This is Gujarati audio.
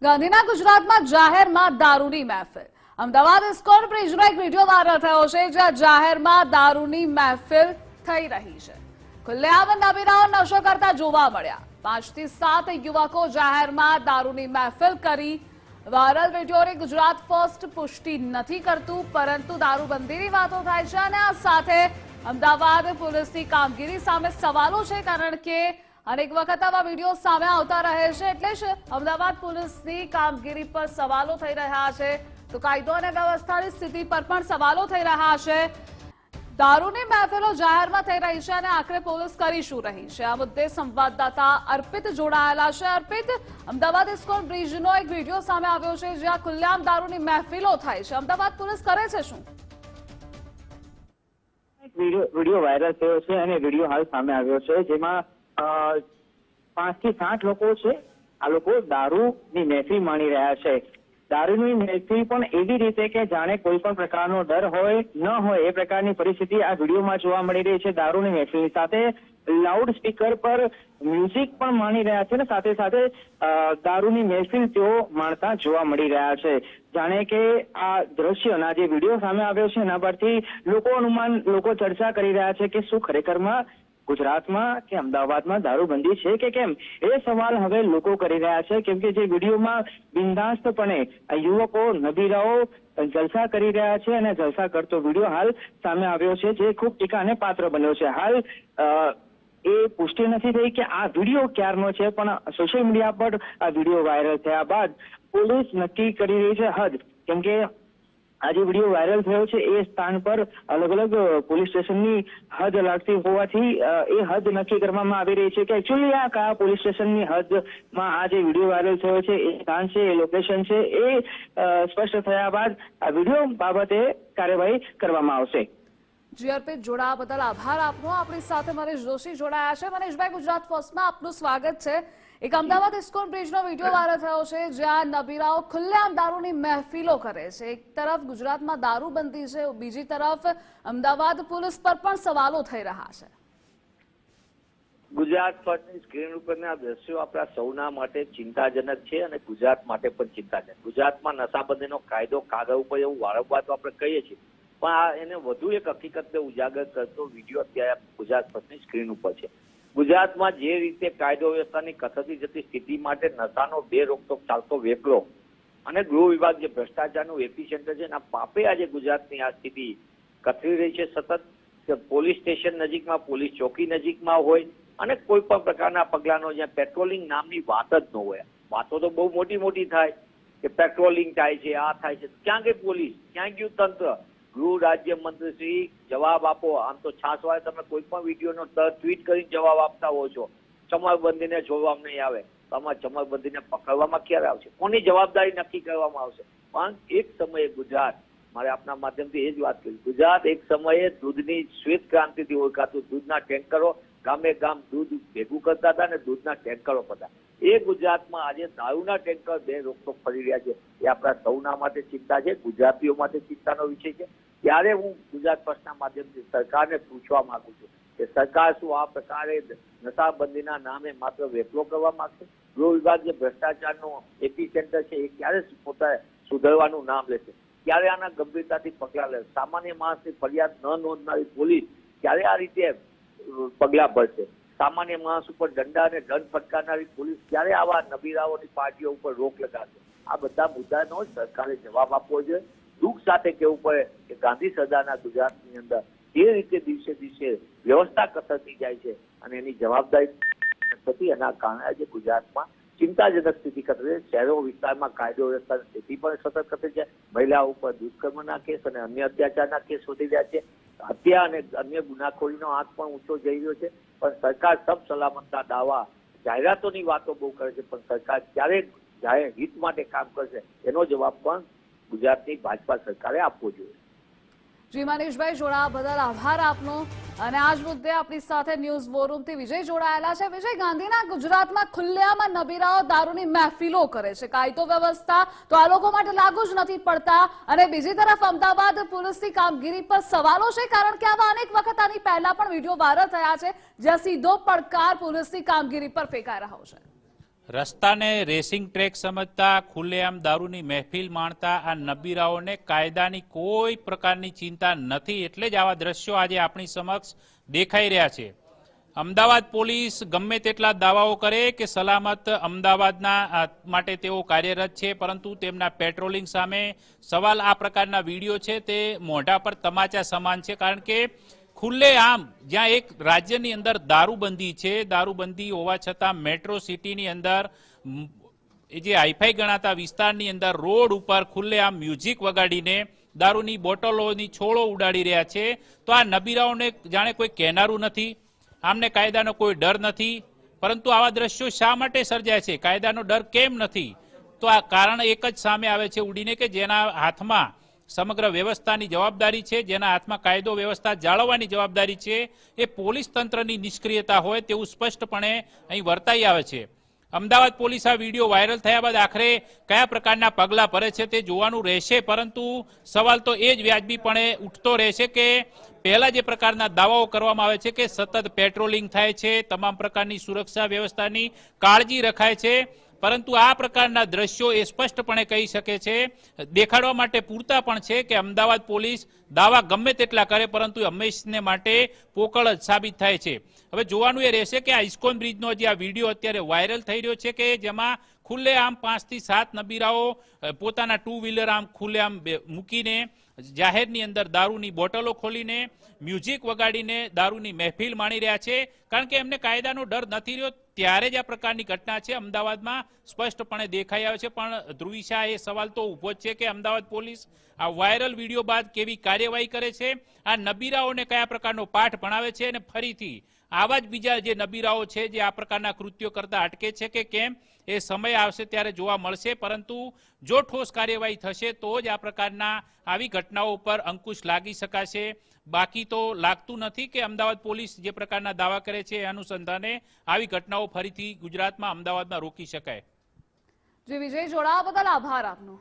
ગાંધીના ગુજરાતમાં જાહેરમાં દારૂની મહેફિલ। અમદાવાદ ઇસ્કોન બ્રિજનો એક વિડીયો વાયરલ થયો છે, જ્યાં જાહેરમાં દારૂની મહેફિલ થઈ રહી છે। ખુલ્લેઆમ નબીરાઓ નશો કરતા જોવા મળ્યા। 5 થી 7 યુવકો જાહેરમાં દારૂની મહેફિલ કરી। વાયરલ વિડીયોની ગુજરાત ફર્સ્ટ પુષ્ટિ નથી કરતું, પરંતુ દારૂબંધીની વાતો થાય છે અને આ સાથે અમદાવાદ પોલીસની કામગીરી સામે સવાલો છે, કારણ કે અનેક વખત આવા વિડીયો સામે આવતા રહે છે, એટલે જ અમદાવાદ પોલીસની કામગીરી પર સવાલો થઈ રહ્યા છે। તો કાયદો અને વ્યવસ્થાની સ્થિતિ પર પણ સવાલો થઈ રહ્યા છે। દારૂની મહેફિલો જાહેરમાં થઈ રહી છે અને આખરે પોલીસ કરી શું રહી છે, આ મુદ્દે સંવાદદાતા અર્પિત જોડાયેલા છે। અર્પિત, અમદાવાદ ઇસ્કોન બ્રિજનો એક વિડીયો સામે આવ્યો છે, જ્યાં ખુલ્લેઆમ દારૂની મહેફિલો થાય છે। અમદાવાદ પોલીસ કરે છે શું? વિડીયો વાયરલ થયો છે અને વિડીયો હાલ સામે આવ્યો છે, જેમાં 5 થી 7 લોકો છે। આ લોકો દારૂની મહેફિલ માણી રહ્યા છે। દારૂની મહેફિલ પણ એવી રીતે કે જાણે કોઈ પણ પ્રકારનો ડર હોય ન હોય એ પ્રકારની પરિસ્થિતિ આ વિડીયોમાં જોવા મળી રહી છે। દારૂની મહેફિલની સાથે લાઉડ સ્પીકર પર મ્યુઝિક પણ માણી રહ્યા છે અને સાથે સાથે દારૂની મહેફિલ તેઓ માણતા જોવા મળી રહ્યા છે। જાણે કે આ દ્રશ્યના જે વિડીયો સામે આવ્યો છે એના પરથી લોકો ચર્ચા કરી રહ્યા છે કે શું ખરેખરમાં ગુજરાતમાં કે અમદાવાદમાં દારૂબંધી છે કે કેમ, એ સવાલ હવે લોકો કરી રહ્યા છે। કેમ કે જે વિડીયોમાં બિંદાસ્તપણે યુવકો નબીરાઓ જલસા કરી રહ્યા છે અને જલસા કરતો વિડીયો હાલ સામે આવ્યો છે, જે ખૂબ ટીકાને પાત્ર બન્યો છે। હાલ એ પુષ્ટિ નથી થઈ કે આ વિડીયો ક્યારનો છે, પણ સોશિયલ મીડિયા પર આ વિડીયો વાયરલ થયા બાદ પોલીસ નક્કી કરી રહી છે હદ। કેમ કે આ જે વિડીયો વાયરલ થયો છે એ સ્થાન પર અલગ અલગ પોલીસ સ્ટેશનની હદ લાગતી હોવાથી એ હદ નક્કી કરવામાં આવી રહી છે કે એકચ્યુઅલી આ કયા પોલીસ સ્ટેશનની હદમાં આ જે વિડીયો વાયરલ થયો છે એ સ્થાન છે, એ લોકેશન છે, એ સ્પષ્ટ થયા બાદ આ વિડીયો બાબતે કાર્યવાહી કરવામાં આવશે। જી અર્પિત, જોડાવા બદલ આભાર આપનો। આપણી સાથે મનીષ જોશી જોડાયા છે। મનીષભાઈ, ગુજરાત ફર્સ્ટમાં આપનું સ્વાગત છે। એક અમદાવાદ ઇસ્કોન બ્રિજનો વિડીયો વાયરલ થયો છે, જ્યાં નબીરાઓ ખુલ્લેઆમ દારૂની મહેફિલો કરે છે। એક તરફ ગુજરાતમાં દારૂબંધી છે, બીજી તરફ અમદાવાદ પોલીસ પર પણ સવાલો થઈ રહ્યા છે। ગુજરાત ફર્સ્ટની સ્ક્રીન ઉપરના દ્રશ્યો આપણા સૌના માટે ચિંતાજનક છે અને ગુજરાત માટે પણ ચિંતાજનક। ગુજરાતમાં નશાબંધીનો કાયદો કાગળ ઉપર એવું વારંવાર તો આપણે કહીએ છીએ, પણ આ એને વધુ એક હકીકતને ઉજાગર કરતો વિડીયો અત્યારે ગુજરાત ફર્સ્ટની સ્ક્રીન ઉપર છે। ગુજરાતમાં જે રીતે કાયદો વ્યવસ્થાની કથળતી જતી સ્થિતિ માટે નશાનો બે રોકટોક ચાલતો વેપલો અને ગૃહ વિભાગ જે ભ્રષ્ટાચારનું એપિસેન્ટર છે એના પાપે આજે ગુજરાતની આ સ્થિતિ કથળી રહી છે। સતત પોલીસ સ્ટેશન નજીકમાં, પોલીસ ચોકી નજીકમાં હોય અને કોઈ પણ પ્રકારના પગલાનો જ્યાં પેટ્રોલિંગ નામની વાત જ ન હોય। વાતો તો બહુ મોટી મોટી થાય કે પેટ્રોલિંગ થાય છે, આ થાય છે, ક્યાં ગઈ પોલીસ, ક્યાં ગયું તંત્ર? ગૃહ રાજ્ય મંત્રી શ્રી જવાબ આપો। આમ તો છાસવાળે તમે કોઈ પણ વિડીયોનો ટ્વીટ કરીને જવાબ આપતા હો છો, ચમરબંધીને જોવામાં નહીં આવે, તો આમાં ચમરબંધીને પકડવામાં ક્યારે આવશે? કોની જવાબદારી નક્કી કરવામાં આવશે? પણ એક સમયે ગુજરાત, મારે આપના માધ્યમથી એ જ વાત કરી, ગુજરાત એક સમયે દૂધની શ્વેત ક્રાંતિથી ઓળખાતું, દૂધના ટેન્કરો ગામે ગામ દૂધ ભેગું કરતા હતા અને દૂધના ટેન્કરો હતા। એ ગુજરાતમાં આજે દારૂના ટેન્કર બે રોકટોક ફરી રહ્યા છે। એ આપણા સૌના માટે ચિંતા છે, ગુજરાતીઓ માટે ચિંતાનો વિષય છે। ત્યારે હું ગુજરાત ફર્સ્ટના માધ્યમથી સરકારને પૂછવા માંગુ છું કે સરકાર શું આ પ્રકારે નશાબંધીના નામે માત્ર વેપલો કરવા માંગશે? ગૃહ વિભાગ જે ભ્રષ્ટાચારનું એપિસેન્ટર છે એ ક્યારે પોતાને સુધરવાનું નામ લેશે? ક્યારે આના ગંભીરતાથી પગલાં લેશે? સામાન્ય માણસની ફરિયાદ ન નોંધનારી પોલીસ ક્યારે આ રીતે પગલાં ભરશે? સામાન્ય માણસ ઉપર દંડા અને દંડ ફટકારનારી પોલીસ ક્યારે આવા નબીરાઓની પાર્ટીઓ ઉપર રોક લગાડશે? આ બધા મુદ્દાનો સરકારે જવાબ આપવો જોઈએ। દુઃખ સાથે કહેવું પડે કે ગાંધી સરદારના ગુજરાતની અંદર જે રીતે દિવસે દિવસે વ્યવસ્થા કથળતી જાય છે અને એની જવાબદારી થતી, એના કારણે આજે ગુજરાતમાં ચિંતાજનક સ્થિતિ કથળે છે। શહેરો વિસ્તારમાં કાયદો વ્યવસ્થાની સ્થિતિ પણ સતત કથળે છે। મહિલાઓ ઉપર દુષ્કર્મના કેસ અને અન્ય અત્યાચારના કેસ વધી રહ્યા છે। હત્યા અને અન્ય ગુનાખોરીનો આંક પણ ઊંચો જઈ રહ્યો છે। પણ સરકાર સબ સલામતના દાવા, જાહેરાતોની વાતો બહુ કરે છે, પણ સરકાર ક્યારે જાહેર હિત માટે કામ કરશે એનો જવાબ પણ ગુજરાતની ભાજપા સરકારે આપવો જોઈએ। જી મનીષભાઈ, જોડાવા બદલ આભાર આપનો। અને આ જ મુદ્દે આપણી સાથે ન્યૂઝ વોરૂમથી વિજય જોડાયેલા છે। વિજય, ગાંધીના ગુજરાતમાં ખુલ્લેઆમ નબીરાઓ દારૂની મહેફિલો કરે છે, કાયદો વ્યવસ્થા તો આ લોકો માટે લાગુ જ નથી પડતા, અને બીજી તરફ અમદાવાદ પોલીસની કામગીરી પર સવાલો છે, કારણ કે આવા અનેક વખત આની પહેલા પણ વિડીયો વાયરલ થયા છે, જ્યાં સીધો પડકાર પોલીસની કામગીરી પર ફેંકાઈ રહ્યો છે। રસ્તાને રેસિંગ ટ્રેક સમજતા ખુલ્લેઆમ દારૂની મહેફિલ માણતા આ નબીરાઓને કાયદાની કોઈ પ્રકારની ચિંતા નથી, એટલે જ આવા દ્રશ્યો આજે આપણી સમક્ષ દેખાઈ રહ્યા છે. અમદાવાદ પોલીસ ગમે તેટલા દાવાઓ કરે કે સલામત અમદાવાદના માટે તેઓ કાર્યરત છે, પરંતુ તેમના પેટ્રોલિંગ સામે સવાલ આ પ્રકારના વિડીયો છે તે મોઢા પર તમાચા સમાન છે. કારણ કે ખુલ્લેઆમ જ્યાં એક રાજ્યની અંદર દારૂબંધી છે, દારૂબંધી હોવા છતાં મેટ્રો સિટીની અંદર જે હાઈફાઈ ગણાતા વિસ્તારની અંદર રોડ ઉપર ખુલ્લેઆમ મ્યુઝિક વગાડીને દારૂની બોટલોની છોડો ઉડાડી રહ્યા છે. તો આ નબીરાઓને જાણે કોઈ કહેનારું નથી, આમને કાયદાનો કોઈ ડર નથી. પરંતુ આવા દ્રશ્યો શા માટે સર્જાય છે, કાયદાનો ડર કેમ નથી? તો આ કારણ એક જ સામે આવે છે ઉડીને કે જેના હાથમાં સમગ્ર વ્યવસ્થાની જવાબદારી છે, જેના હાથમાં કાયદો વ્યવસ્થા જાળવવાની જવાબદારી છે, એ પોલીસ તંત્રની નિષ્ક્રિયતા હોય તેવું સ્પષ્ટપણે અહીં વર્તાઈ આવે છે. અમદાવાદ પોલીસ આ વિડીયો વાયરલ થયા બાદ આખરે કયા પ્રકારના પગલાં ભરે છે તે જોવાનું રહેશે. પરંતુ સવાલ તો એ જ વ્યાજબીપણે ઉઠતો રહેશે કે પહેલા જે પ્રકારના દાવાઓ કરવામાં આવે છે કે સતત પેટ્રોલિંગ થાય છે, તમામ પ્રકારની સુરક્ષા વ્યવસ્થાની કાળજી રખાય છે, પરંતુ આ પ્રકારના દ્રશ્યો એ સ્પષ્ટપણે કહી શકે છે, દેખાડવા માટે પૂરતા પણ છે કે અમદાવાદ પોલીસ દાવા ગમે તેટલા કરે પરંતુ હંમેશને માટે પોકળ જ સાબિત થાય છે. હવે જોવાનું એ રહેશે કે આ ઇસ્કોન બ્રિજનો જે આ વિડીયો અત્યારે વાયરલ થઈ રહ્યો છે કે જેમાં ખુલ્લેઆમ 5 થી 7 નબીરાઓ પોતાના 2 વ્હીલર આમ ખુલ્લેઆમ મૂકીને જાહેરની અંદર દારૂની બોટલો ખોલીને મ્યુઝિક વગાડીને દારૂની મહેફિલ માણી રહ્યા છે. કારણ કે એમને કાયદાનો ડર નથી રહ્યો, ત્યારે જ આ પ્રકારની ઘટના છે અમદાવાદમાં સ્પષ્ટપણે દેખાઈ આવે છે. પણ ધ્રુવી શાહ એ સવાલ તો ઉભો જ છે કે અમદાવાદ પોલીસ આ વાયરલ વિડીયો બાદ કેવી કાર્યવાહી કરે છે, આ નબીરાઓને કયા પ્રકારનો પાઠ ભણાવે છે, અને ફરીથી આવા જ બીજા જે નબીરાઓ છે જે આ પ્રકારના કૃત્યો કરતા અટકે છે કે કેમ, એ સમય આવશે ત્યારે જોવા મળશે. પરંતુ જો ઠોસ કાર્યવાહી થશે તો જ આ પ્રકારના આવી ઘટનાઓ પર અંકુશ લાગી શકાશે. બાકી તો લાગતું નથી કે અમદાવાદ પોલીસ જે પ્રકારના દાવા કરે છે એ અનુસંધાને આવી ઘટનાઓ ફરીથી ગુજરાતમાં અમદાવાદમાં રોકી શકાય. જી વિજય, જોડાવા બદલ આભાર આપનો.